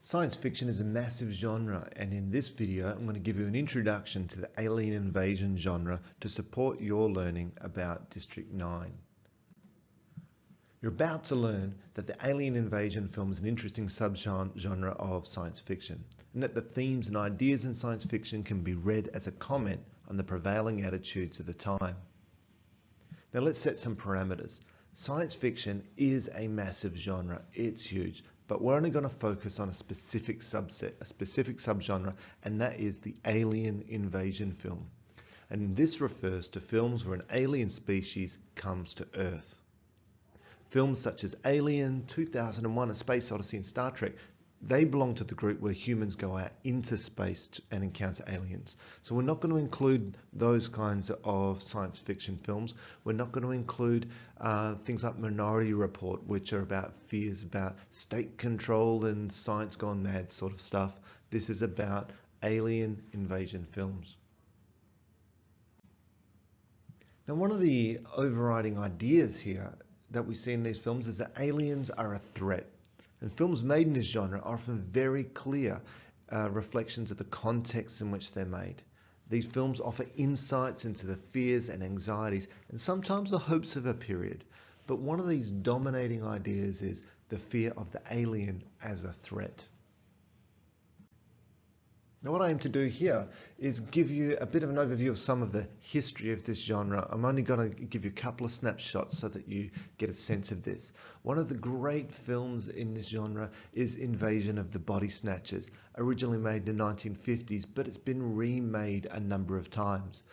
Science fiction is a massive genre, and in this video I'm going to give you an introduction to the alien invasion genre to support your learning about District 9. You're about to learn that the alien invasion film is an interesting subgenre of science fiction, and that the themes and ideas in science fiction can be read as a comment on the prevailing attitudes of the time. Now let's set some parameters. Science fiction is a massive genre, it's huge, but we're only going to focus on a specific subset, a specific subgenre, and that is the alien invasion film. And this refers to films where an alien species comes to Earth. Films such as Alien, 2001: A Space Odyssey, and Star Trek, they belong to the group where humans go out into space and encounter aliens. So we're not going to include those kinds of science fiction films. We're not going to include things like Minority Report, which are about fears about state control and science gone mad sort of stuff. This is about alien invasion films. Now, one of the overriding ideas here that we see in these films is that aliens are a threat. And films made in this genre are often very clear reflections of the context in which they're made. These films offer insights into the fears and anxieties and sometimes the hopes of a period. But one of these dominating ideas is the fear of the alien as a threat. Now, what I aim to do here is give you a bit of an overview of some of the history of this genre. I'm only going to give you a couple of snapshots so that you get a sense of this. One of the great films in this genre is Invasion of the Body Snatchers, originally made in the 1950s, but it's been remade a number of times.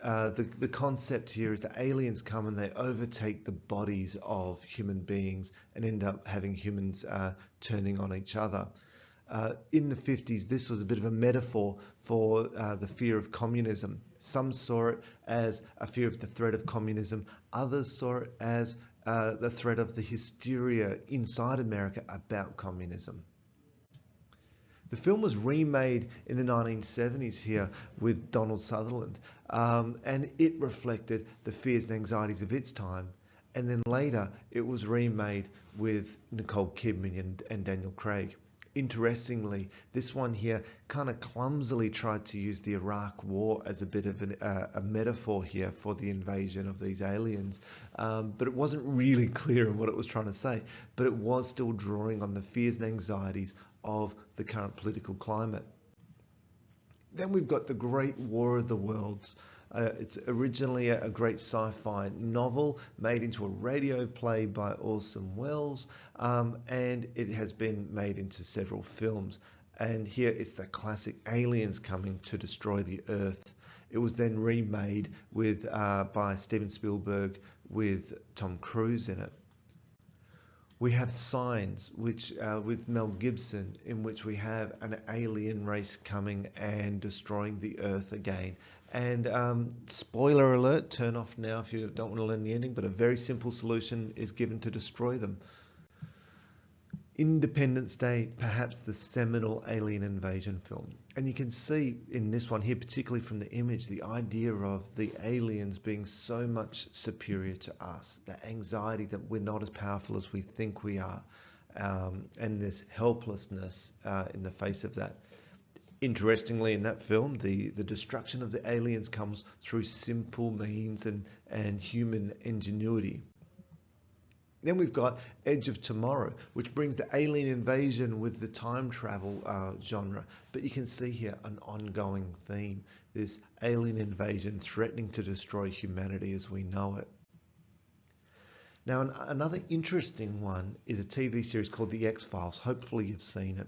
The concept here is that aliens come and they overtake the bodies of human beings and end up having humans turning on each other. In the 50s, this was a bit of a metaphor for the fear of communism. Some saw it as a fear of the threat of communism. Others saw it as the threat of the hysteria inside America about communism. The film was remade in the 1970s here with Donald Sutherland, and it reflected the fears and anxieties of its time. And then later, it was remade with Nicole Kidman and Daniel Craig. Interestingly, this one here kind of clumsily tried to use the Iraq War as a bit of a metaphor here for the invasion of these aliens, but it wasn't really clear in what it was trying to say, but it was still drawing on the fears and anxieties of the current political climate. Then we've got The Great War of the Worlds. It's originally a great sci-fi novel made into a radio play by Orson Welles, and it has been made into several films. And here it's the classic aliens coming to destroy the Earth. It was then remade with by Steven Spielberg with Tom Cruise in it. We have Signs, which with Mel Gibson, in which we have an alien race coming and destroying the Earth again. And spoiler alert, turn off now if you don't want to learn the ending, but a very simple solution is given to destroy them. Independence Day, perhaps the seminal alien invasion film. And you can see in this one here, particularly from the image, the idea of the aliens being so much superior to us, the anxiety that we're not as powerful as we think we are, and this helplessness in the face of that. Interestingly, in that film, the destruction of the aliens comes through simple means and human ingenuity. Then we've got Edge of Tomorrow, which brings the alien invasion with the time travel genre. But you can see here an ongoing theme, this alien invasion threatening to destroy humanity as we know it. Now, another interesting one is a TV series called The X-Files. Hopefully you've seen it.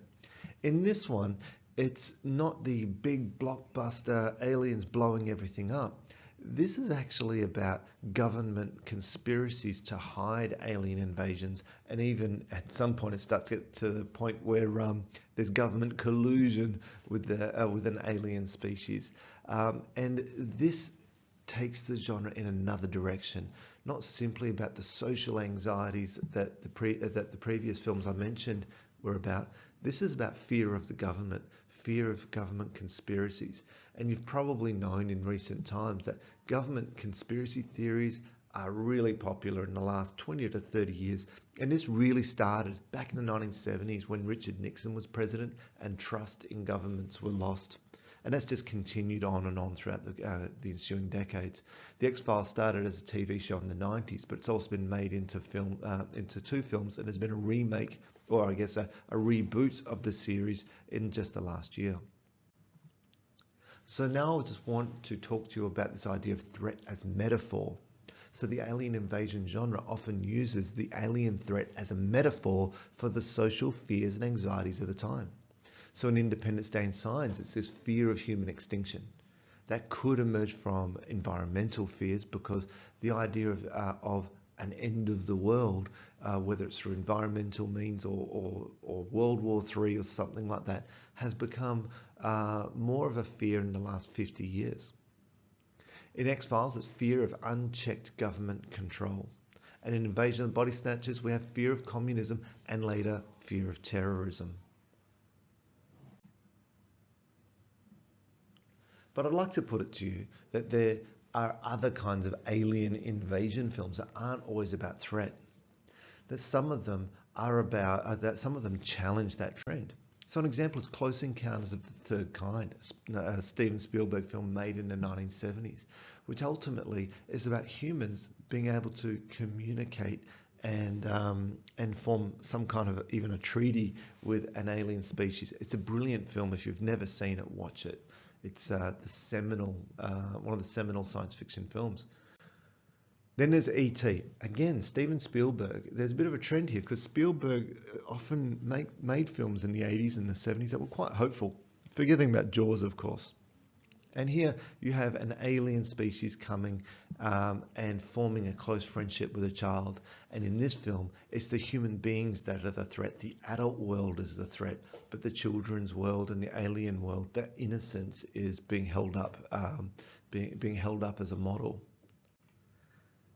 In this one, it's not the big blockbuster aliens blowing everything up. This is actually about government conspiracies to hide alien invasions, and even at some point it starts to get to the point where there's government collusion with an alien species, and this takes the genre in another direction, not simply about the social anxieties that the previous films I mentioned were about. This is about fear of the government, fear of government conspiracies. And you've probably known in recent times that government conspiracy theories are really popular in the last 20 to 30 years. And this really started back in the 1970s when Richard Nixon was president and trust in governments were lost. And that's just continued on and on throughout the ensuing decades. The X-Files started as a TV show in the 90s, but it's also been made into into 2 films, and there's been a remake, or I guess a reboot of the series in just the last year. So now I just want to talk to you about this idea of threat as metaphor. So the alien invasion genre often uses the alien threat as a metaphor for the social fears and anxieties of the time. So in Independence Day in science, it's this fear of human extinction. That could emerge from environmental fears, because the idea of an end of the world, whether it's through environmental means or World War III or something like that, has become more of a fear in the last 50 years. In X-Files, it's fear of unchecked government control. And in Invasion of the Body Snatchers, we have fear of communism and later fear of terrorism. But I'd like to put it to you that there are other kinds of alien invasion films that aren't always about threat. That some of them are about, that some of them challenge that trend. So an example is Close Encounters of the Third Kind, a Steven Spielberg film made in the 1970s, which ultimately is about humans being able to communicate and form some kind of even a treaty with an alien species. It's a brilliant film. If you've never seen it, watch it. It's one of the seminal science fiction films. Then there's E.T. Again, Steven Spielberg. There's a bit of a trend here because Spielberg often made films in the 80s and the 70s that were quite hopeful, forgetting about Jaws, of course. And here you have an alien species coming and forming a close friendship with a child. And in this film, it's the human beings that are the threat. The adult world is the threat, but the children's world and the alien world, that innocence is being held up, being held up as a model.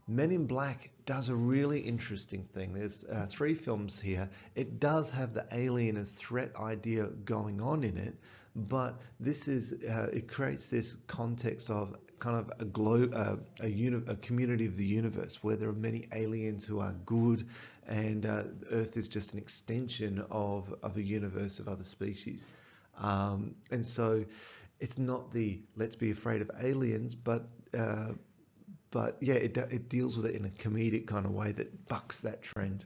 Men in Black does a really interesting thing. There's 3 films here. It does have the alien as threat idea going on in it, but this is it creates this context of kind of a community of the universe where there are many aliens who are good, and Earth is just an extension of a universe of other species. And so it's not the let's be afraid of aliens, but yeah, it deals with it in a comedic kind of way that bucks that trend.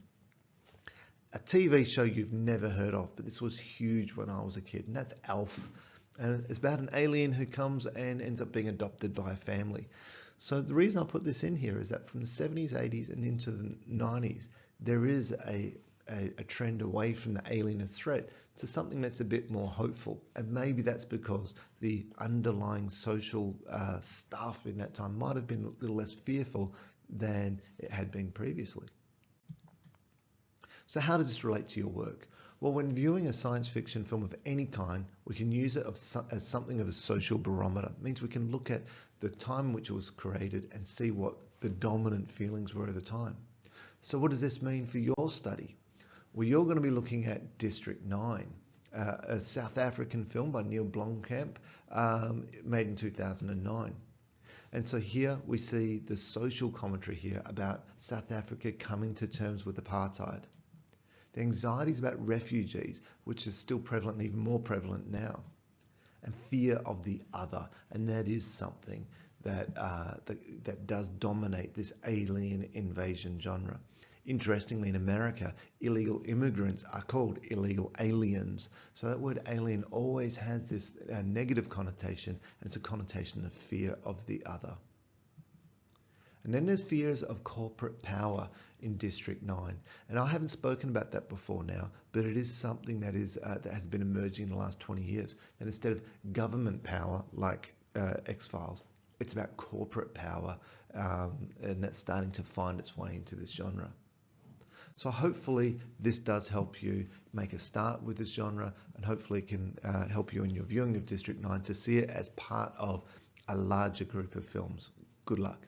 A TV show you've never heard of, but this was huge when I was a kid, and that's Alf. And it's about an alien who comes and ends up being adopted by a family. So the reason I put this in here is that from the 70s, 80s, and into the 90s, there is a trend away from the alien as threat to something that's a bit more hopeful. And maybe that's because the underlying social stuff in that time might have been a little less fearful than it had been previously. So how does this relate to your work? Well, when viewing a science fiction film of any kind, we can use it as something of a social barometer. It means we can look at the time in which it was created and see what the dominant feelings were at the time. So what does this mean for your study? Well, you're going to be looking at District 9, a South African film by Neil Blomkamp, made in 2009. And so here we see the social commentary here about South Africa coming to terms with apartheid. The anxieties about refugees, which is still prevalent, even more prevalent now. And fear of the other, and that is something that does dominate this alien invasion genre. Interestingly, in America, illegal immigrants are called illegal aliens. So that word alien always has this negative connotation, and it's a connotation of fear of the other. And then there's fears of corporate power in District 9. And I haven't spoken about that before now, but it is something that has been emerging in the last 20 years. And instead of government power, like X-Files, it's about corporate power, and that's starting to find its way into this genre. So hopefully this does help you make a start with this genre, and hopefully it can help you in your viewing of District 9 to see it as part of a larger group of films. Good luck.